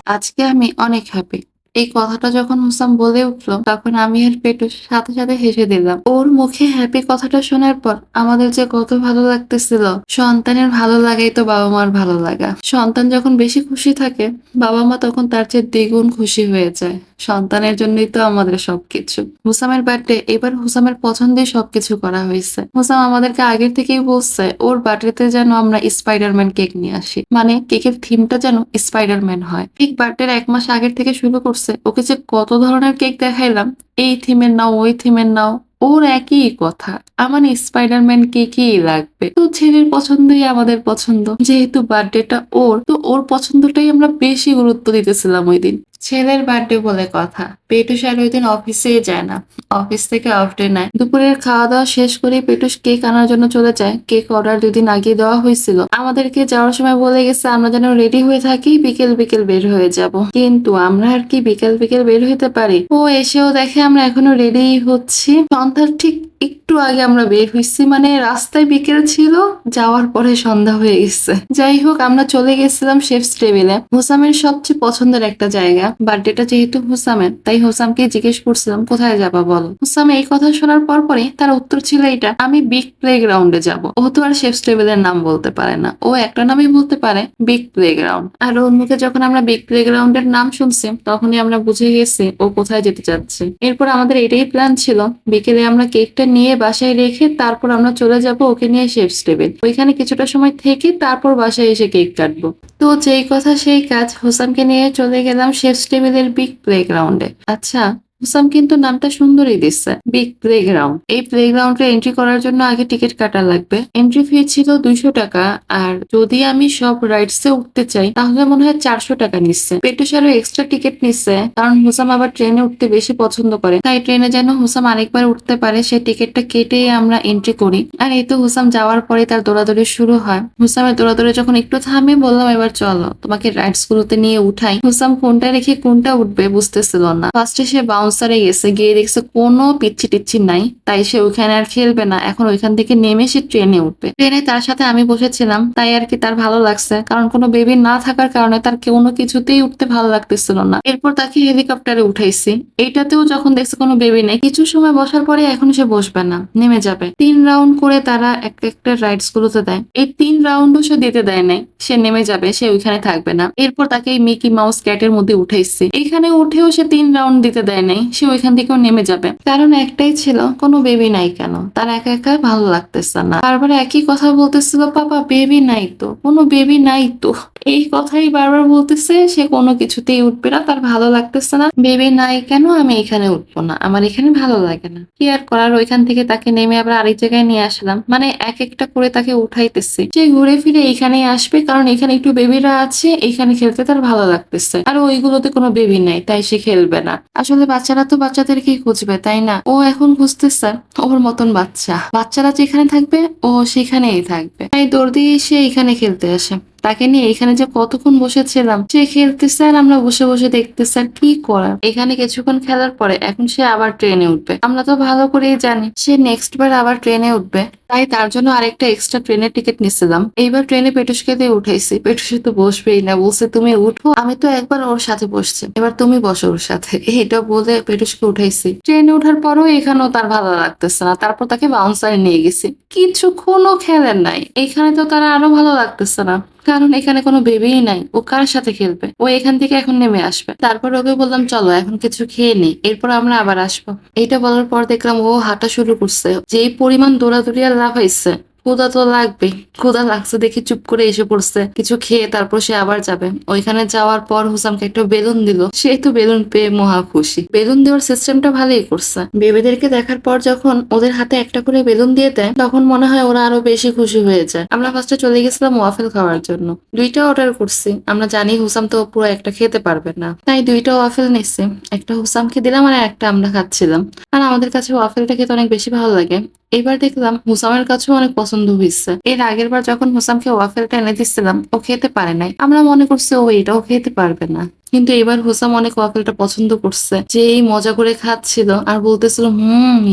আজকে আমি অনেক হ্যাপি। এই কথাটা যখন হুসাম বলে উঠল, তখন আমি আর পেটুস সাথে সাথে হেসে দিলাম। ওর মুখে হ্যাপি কথাটা শোনার পর আমাদের যে কত ভালো লাগতেছিল। সন্তানের ভালো লাগাই তো বাবা মার ভালো লাগা। সন্তান যখন বেশি খুশি থাকে, বাবা মা তখন তার চেয়ে দ্বিগুণ খুশি হয়ে যায়। সন্তানের জন্যই তো আমাদের সবকিছু। হুসামের বার্থডে এবার হুসামের পছন্দেই সবকিছু করা হয়েছে। হুসাম আমাদেরকে আগের থেকেই বলছে ওর বার্থডেতে যেন আমরা স্পাইডারম্যান কেক নিয়ে আসি, মানে কেকের থিমটা যেন স্পাইডারম্যান হয়। ঠিক বার্থডের 1 মাস আগের থেকে শুরু করছে ওকে যে কত ধরনের কেক দেখাইলাম, এই থিমের নাও ওই থিমের নাও, ওর একই কথা, আমার স্পাইডারম্যান কেকই লাগবে। তো ছেলের পছন্দই আমাদের পছন্দ, যেহেতু বার্থডেটা ওর, তো ওর পছন্দটাই আমরা বেশি গুরুত্ব দিতেছিলাম ওই দিন। ছেলের বার্থডে বলে কথা, পেটুস আর ওই দিন অফিসেই যায় না, অফিস থেকে অফ ডে নেয়। দুপুরের খাওয়া দাওয়া শেষ করে পেটুস কেক আনার জন্য চলে যায়। কেক অর্ডার 2 দিন আগে দেওয়া হয়েছিল, আমাদেরকে যাওয়ার সময় বলে গেছে আমরা যেন রেডি হয়ে থাকি, বিকেল বিকেল বের হয়ে যাব। কিন্তু আমরা আর কি বিকেল বিকেল বের হইতে পারি? ও এসেও দেখে আমরা এখনো রেডি হচ্ছি। সন্ধ্যার ঠিক একটু আগে আমরা বের হইছি, মানে রাস্তায় বিকেল ছিল, যাওয়ার পরে সন্ধ্যা হয়ে গেছে। যাই হোক, আমরা চলে গেছিলাম শেফস টেবিলে, হুসামের সবচেয়ে পছন্দের একটা জায়গা। বার্থডেটা যেহেতু হুসামের, তাই হুসামকে জিজ্ঞেস করছিলাম কোথায় যাবা বলো। হুসাম এই কথা শোনার পরে তার উত্তর ছিল এটা, আমি বিগ প্লে গ্রাউন্ডে যাবো। ও তো আর শেফস টেবিলের নাম বলতে পারে না, ও একটা নামই বলতে পারে, বিগ প্লে গ্রাউন্ড। আর ওর মুখে যখন আমরা বিগ প্লে গ্রাউন্ডের নাম শুনছি, তখনই আমরা বুঝে গেছি ও কোথায় যেতে চাচ্ছে। এরপর আমাদের এটাই প্ল্যান ছিল, বিকেলে আমরা কেকটা নিয়ে বাসায় রেখে তারপর আমরা চলে যাব ওকে নিয়ে শেফস টেবিল, ওইখানে কিছুটা সময় থেকে তারপর বাসায় এসে কেক কাটবো। তো যেই কথা সেই কাজ, হুসামকে নিয়ে চলে গেলাম শেফস টেবিলের বিগ প্লে গ্রাউন্ডে। আচ্ছা, হুসাম কিন্তু নামটা সুন্দরই দিচ্ছে, বিগ প্লে গ্রাউন্ড। এই প্লে গ্রাউন্ডে এন্ট্রি করার জন্য আগে টিকিট কাটা লাগবে। এন্ট্রি ফি ছিল 200 টাকা, আর যদি আমি সব রাইডস এ উঠতে চাই তাহলে মনে হয় 400 টাকা নিচ্ছে। পেটুস আরো এক্সট্রা টিকিট নিচ্ছে, কারণ হুসাম আবার ট্রেনে উঠতে বেশি পছন্দ করে, তাই ট্রেনে যেন হুসাম আরেকবার উঠতে পারে সেই টিকিটটা কেটে আমরা এন্ট্রি করি। আর এই তো হুসাম যাওয়ার পরে তার দৌড়াদৌড়ি শুরু হয়। হুসামের দৌড়াদৌড়ি যখন একটু থামে, বললাম এবার চলো তোমাকে রাইডস গুলোতে নিয়ে উঠাই। হুসাম কোনটা রেখে কোনটা উঠবে বুঝতেছিল না। ফার্স্টে সে বাউন্সারে গেছে, গিয়ে দেখছে কোনো পিচ্ছি টিচ্ছি নাই, তাই সে ওইখানে আর খেলবে না, এখন ওইখান থেকে নেমে সে ট্রেনে উঠবে। ট্রেনে তার সাথে আমি বসেছিলাম, তাই আর কি তার ভালো লাগছে, কারণ কোনো বেবি না থাকার কারণে তার কোনো কিছুতেই উঠতে ভালো লাগতেছিল না। এরপর তাকে হেলিকপ্টারে উঠাইছি, এইটাতেও যখন দেখছে কোনো বেবি নেই, কিছু সময় বসার পরে এখন সে বসবে না, নেমে যাবে। 3 রাউন্ড করে তারা একটা রাইডস গুলোতে দেয়, এই 3 রাউন্ডও সে দিতে দেয় নাই, সে নেমে যাবে, সে ওইখানে থাকবে না। এরপর তাকে এই মিকি মাউস ক্যাটের মধ্যে উঠাইছি, এখানে উঠেও সে 3 রাউন্ড দিতে দেয় নাই, সে ওইখান থেকেও নেমে যাবে। কারণ একটাই ছিল, কোনো বেবি নাই কেন, তার একা একা ভালো লাগতেছে না। বারবার একই কথা বলতেছিল, পাপা বেবি নাই তো, কোনো বেবি নাই তো, এই কথাই বারবার বলতেছে। সে কোনো কিছুতেই উঠবে না, তার ভালো লাগতেছে না, বেবি নাই কেন, আমি এখানে উঠবো না, আমার এখানে ভালো লাগে না। কি আর করার, ওইখান থেকে তাকে নেমে আবার আরেক জায়গায় নিয়ে আসলাম, মানে এক একটা করে তাকে উঠাইতেছি। সে ঘুরে ফিরে এখানেই আসবে, কারণ এখানে একটু বেবিরা আছে, এখানে খেলতে তার ভালো লাগতেছে। আর ওইগুলোতে কোনো বেবি নাই, তাই সে খেলবে না। আসলে বাচ্চারা তো বাচ্চাদেরকেই খুঁজবে, তাই না? ও এখন খুঁজতেছে ওর মতন বাচ্চা, বাচ্চারা যেখানে থাকবে ও সেখানেই থাকবে, তাই দৌড় দিয়ে সে এখানে খেলতে আসে। তাকে নিয়ে এখানে যে কতক্ষণ বসেছিলাম, সে খেলতেছে আর আমরা বসে বসে দেখতেছি, আর কি করার। এখানে কিছুক্ষণ খেলার পরে এখন সে আবার ট্রেনে উঠবে। আমরা তো ভালো করেই জানি সে নেক্সট বার আবার ট্রেনে উঠবে, তাই তার জন্য আরেকটা এক্সট্রা ট্রেনের টিকিট নিছিলাম। এইবার ট্রেনে পেটুসকে দিয়ে উঠাইছি, পেটুসে তো বসবেই না, বলছে তুমি উঠো, আমি তো একবার ওর সাথে বসছি, এবার তুমি বসো ওর সাথে, এটা বলে পেটুসকে উঠাইছি। ট্রেনে ওঠার পরও এখানেও তার ভালো লাগতেছে না, তারপর তাকে বাউন্সারে নিয়ে গেছি, কিছুক্ষণও খেলেন নাই। এখানে তো তারা আরো ভালো লাগতেছে না, কারণ এখানে কোনো বেবিই নাই, ও কার সাথে খেলবে। ও এখান থেকে এখন নেমে আসবে, তারপর ওকে বললাম চলো এখন কিছু খেয়ে নেই, এরপর আমরা আবার আসবো। এইটা বলার পর দেখলাম ও হাঁটা শুরু করছে, যেই পরিমাণ দৌড়াদৌড়ি আর লাফাইছে। ক্ষুধা তো লাগবে, ক্ষুধা লাগছে দেখে চুপ করে এসে পড়ছে, কিছু খেয়ে তারপর সে আবার যাবে। ওইখানে যাওয়ার পর হুসামকে একটা বেলুন দিল, সে তো বেলুন পেয়ে মহা খুশি। বেলুন দেওয়ার সিস্টেমটা ভালোই করছে। বেবিদেরকে দেখার পর যখন ওদের হাতে একটা করে বেলুন দিয়ে দেয়, তখন মনে হয় ওরা আরো বেশি খুশি হয়ে যায়। আমরা ফার্স্টে চলে গেছিলাম ওয়াফেল খাওয়ার জন্য, 2টা অর্ডার করছি। আমরা জানি হুসাম তো পুরো একটা খেতে পারবে না, তাই 2টা ওয়াফেল নিচ্ছি, একটা হুসামকে দিলাম আর একটা আমরা খাচ্ছিলাম। আর আমাদের কাছে ওয়াফেলটা খেতে অনেক বেশি ভালো লাগে। এবার দেখলাম হুসামের কাছেও অনেক পছন্দ হয়েছে। এর আগের বার যখন হুসামকে ওয়াফেলটা এনে দিচ্ছিলাম, ও খেতে পারে নাই, আমরা মনে করছি ও এটাও খেতে পারবে না, কিন্তু এবার হুসাম অনেক ওয়াফেলটা পছন্দ করছে, যে এই মজা করে খাচ্ছিল আর বলতেছিল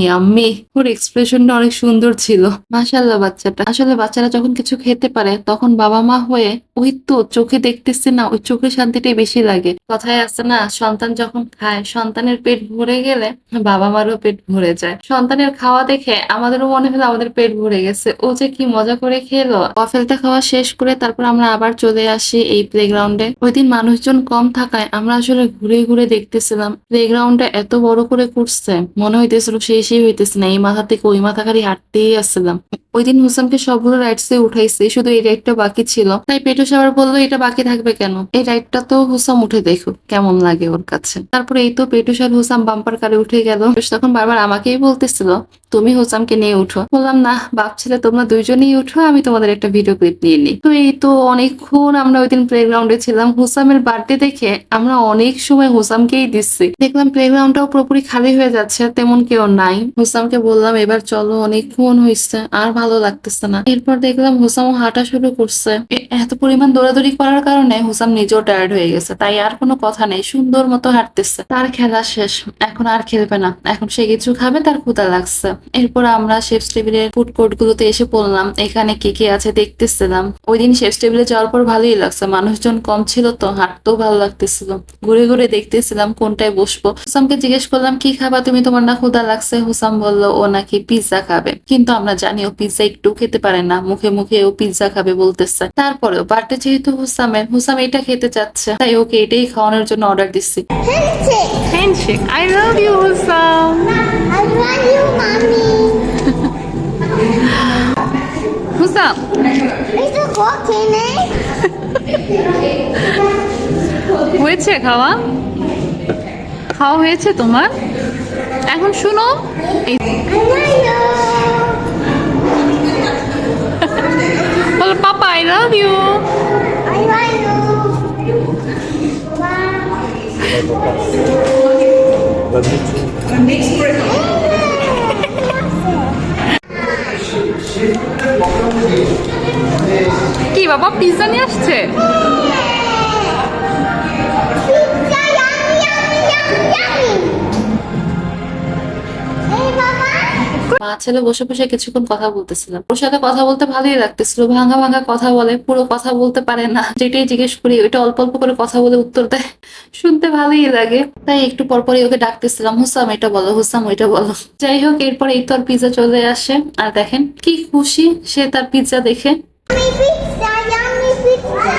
ইয়াম্মি। ওর এক্সপ্রেশনটা অনেক সুন্দর ছিল। মাশাআল্লাহ বাচ্চাটা। আসলে বাচ্চারা যখন কিছু খেতে পারে তখন বাবা মা হয়ে ওই তো চোখে দেখতেছি না, ওই চোখের শান্তিটাই বেশি লাগে। কথায় আছে না, সন্তান যখন খায়, সন্তানের পেট ভরে গেলে বাবা মারও পেট ভরে যায়। সন্তানের খাওয়া দেখে আমাদেরও মনে হলো আমাদের পেট ভরে গেছে। ও যে কি মজা করে খেলো। ওয়াফেলটা খাওয়া শেষ করে তারপর আমরা আবার চলে আসি এই প্লেগ্রাউন্ডে। ওই দিন মানুষজন কম থাকায় আমরা আসলে ঘুরে ঘুরে দেখতেছিলাম। প্লেগ্রাউন্ডটা এত বড় করে করছে, মনে হইতেছিল শেষই হইতেছে না, এই মাথা থেকে ওই মাথা খালি হাঁটতেই আসছিলাম। ওই দিন হুসামকে সবগুলো রাইডসে উঠাইছে, শুধু এই রাইডটা বাকি ছিল। তাই পেটুস আবার বললো এটা বাকি থাকবে কেন, এই রাইডটা তো হুসাম উঠে দেখো কেমন লাগে ওর কাছে। তারপরে এই তো পেটুস আর হুসাম বাম্পার কারে উঠে গেল। পেটুস তখন বারবার আমাকেই বলতেছিল তুমি হুসামকে নিয়ে উঠো। বললাম না ভাবছিলে তোমরা দুইজনেই উঠো, আমি তোমাদের একটা ভিডিও ক্লিপ নিয়ে নিই। তো এই তো অনেকক্ষণ আমরা ওই দিন প্লেগ্রাউন্ডে ছিলাম। হুসামের বার্থডে দেখে আমরা অনেক সময় হুসামকেই দিচ্ছি। দেখলাম প্লেগ্রাউন্ডটাও পুরোপুরি খালি হয়ে যাচ্ছে, তেমন কেউ নাই। হুসামকে বললাম এবার চলো, অনেকক্ষণ হয়েছে, আর ভালো লাগতেছে না। এরপর দেখলাম হুসামও হাঁটা শুরু করছে। এত পরিমাণ দৌড়াদৌড়ি করার কারণে হুসাম নিজেও টায়ার্ড হয়ে গেছে, তাই আর কোনো কথা নেই, সুন্দর মতো হাঁটতেছে। তার খেলা শেষ, এখন আর খেলবে না, এখন সে কিছু খাবে, তার ক্ষুধা লাগছে। এরপর আমরা শেফস টেবিলের ফুড কোর্ট গুলোতে এসে পড়লাম, এখানে কি কি আছে দেখতেছিলাম। ওই দিন শেফস টেবিলে যাওয়ার পর ভালোই লাগছে, মানুষজন কম ছিল তো হাঁটতেও ভালো লাগতেছিল। ঘুরে ঘুরে দেখতেছিলাম কোনটায় বসবো। হুসামকে জিজ্ঞেস করলাম কি খাবা তুমি, তোমার না ক্ষুধা লাগছে? হুসাম বলল ও নাকি পিৎজা খাবে, কিন্তু আমরা জানি ও পিৎজা একটু খেতে পারে না, মুখে মুখে ও পিৎজা খাবে বলতেছে। তারপরেও বার্থডে যেহেতু হুসামের, হুসাম এটা খেতে চাচ্ছে, তাই ওকে এটাই খাওয়ানোর জন্য অর্ডার দিচ্ছি। Handshake. I love you Husam. I love you, mommy. Husam It's a walking, eh? হয়েছে খাওয়া? খাওয়া হয়েছে তোমার? এখন শুনো, এই I love you. বলো papa I love you. I love you. কি বাবা পিৎজা নিয়ে আসছে? Pizza, yummy, yummy, yummy, yummy. Hey, Mama. মা ছেলে বসে বসে কিছুক্ষণ কথা বলতেছিলাম। ওর সাথে কথা বলতে ভালোই লাগতেছিল, ভাঙা ভাঙা কথা বলে, পুরো কথা বলতে পারে না। যেটাই জিজ্ঞেস করি ওইটা অল্প অল্প করে কথা বলে উত্তর দেয়, শুনতে ভালোই লাগে। তাই একটু পরপরই ওকে ডাকতেছিলাম, হুসাম এটা বলো, হুসাম ওইটা বলো। যাই হোক, এরপর এই তো আর পিৎজা চলে আসে, আর দেখেন কি খুশি সে তার পিৎজা দেখে। Yummy pizza, yummy pizza.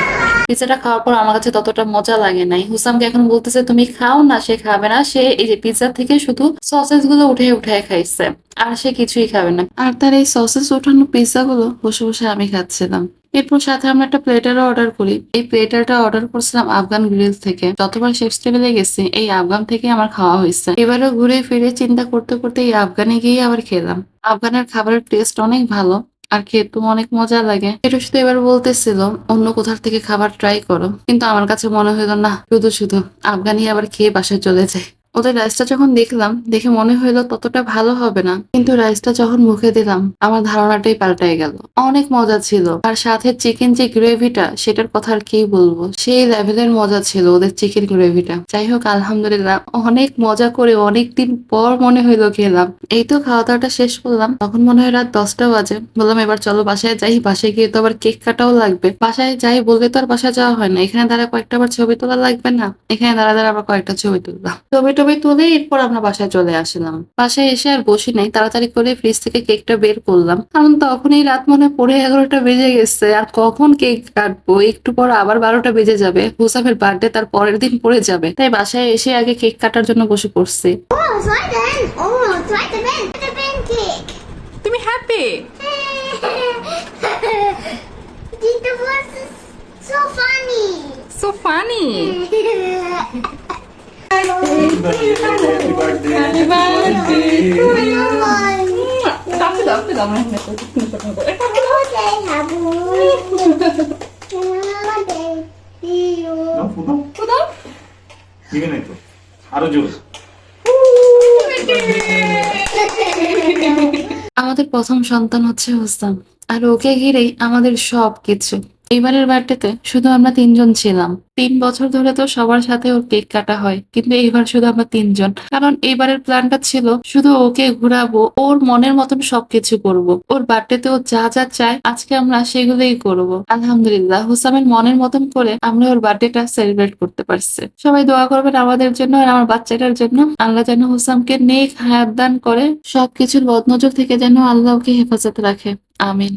পিৎজাটা খাওয়ার পর আমার কাছে ততটা মজা লাগে নাই। হুসামকে এখন বলতেছে তুমি খাও না, সে খাবে না। সে এই যে পিৎজা থেকে শুধু সসেস গুলো উঠে উঠে খাইছে, আর সে কিছুই খাবে না। আর তার এই সসেস উঠানো পিৎজা গুলো বসে বসে আমি খাচ্ছিলাম। এরপর সাথে আমরা একটা প্লেটারও অর্ডার করি। এই প্লেটারটা অর্ডার করছিলাম আফগান গ্রিল থেকে। যতবার শেফস টেবিলে গেছি এই আফগান থেকে আমার খাওয়া হয়েছে। এবারও ঘুরে ফিরে চিন্তা করতে করতে এই আফগানে গিয়ে আবার খেলাম। আফগানের খাবারের টেস্ট অনেক ভালো, আর খেতেও অনেক মজা লাগে। এটা শুধু এবার বলতেছিল অন্য কোথার থেকে খাবার ট্রাই করো, কিন্তু আমার কাছে মনে হইলো না, শুধু শুধু আফগানি আবার খেয়ে বাসায় চলে যায়। ওদের রাইসটা যখন দেখলাম, দেখে মনে হইলো ততটা ভালো হবে না, কিন্তু রাইসটা যখন মুখে দিলাম আমার ধারণাটাই পাল্টাই গেল। অনেক মজা ছিল, আর সাথে চিকেন যে গ্রেভিটা, সেটার কথা আর কি বলবো, সেই লেভেলের মজা ছিল ওদের চিকেন গ্রেভিটা। যাই হোক আলহামদুলিল্লাহ, অনেক মজা করে অনেকদিন পর মনে হইলো খেলাম। এই তো খাওয়া দাওয়াটা শেষ করলাম, তখন মনে হয় রাত 10টা বাজে। বললাম এবার চলো বাসায় যাই, বাসায় গিয়ে তো আবার কেক কাটাও লাগবে। বাসায় যাই বললে তো আর বাসায় যাওয়া হয় না, এখানে দাঁড়া কয়েকটা আবার ছবি তোলা লাগবে না, এখানে দাঁড়া দাঁড়া আবার কয়েকটা ছবি তুললাম। ছবি টবি তুলে এরপর আমরা বাসায় চলে আসলাম। বাসায় এসে আর বসি নাই, তাড়াতাড়ি করে ফ্রিজ থেকে কেকটা বের করলাম, কারণ তখনই রাত মনে পড়ে 11টা বেজে গেছে, আর কখন কেক কাটবো, একটু পর আবার 12টা বেজে যাবে। হুসামের বার্থডে তার পরের দিন পড়ে যাবে, তাই বাসায় এসে আগে কেক কাটার জন্য বসে পড়ছি। Oh, try then. Oh, try the pancake. তুমি happy? Tita was so funny. So funny. আরো জোর। আমাদের প্রথম সন্তান হচ্ছে হুসাম, আর ওকে ঘিরেই আমাদের সবকিছু। এইবারের বার্থডেতে শুধু আমরা ৩ জন ছিলাম। ৩ বছর ধরে তো সবার সাথে ওর কেক কাটা হয়। কিন্তু এইবার শুধু আমরা ৩ জন। কারণ এইবারের প্ল্যানটা ছিল শুধু ওকে ঘুরাবো, ওর মনের মতন সবকিছু করব। ওর বার্থডেতে ও যা, যা চায় আজকে আমরা সেগুলোই করব। আলহামদুলিল্লাহ হুসামের মনের মতন করে আমরা ওর বার্থডেটা সেলিব্রেট করতে পারছি। সবাই দোয়া করবেন আমাদের জন্য আর আমার বাচ্চাটার জন্য। আল্লাহ যেন হুসামকে নেক হায়াত দান করে। সবকিছুর বদনজর থেকে যেন আল্লাহ ওকে হেফাজত রাখে। আমিন।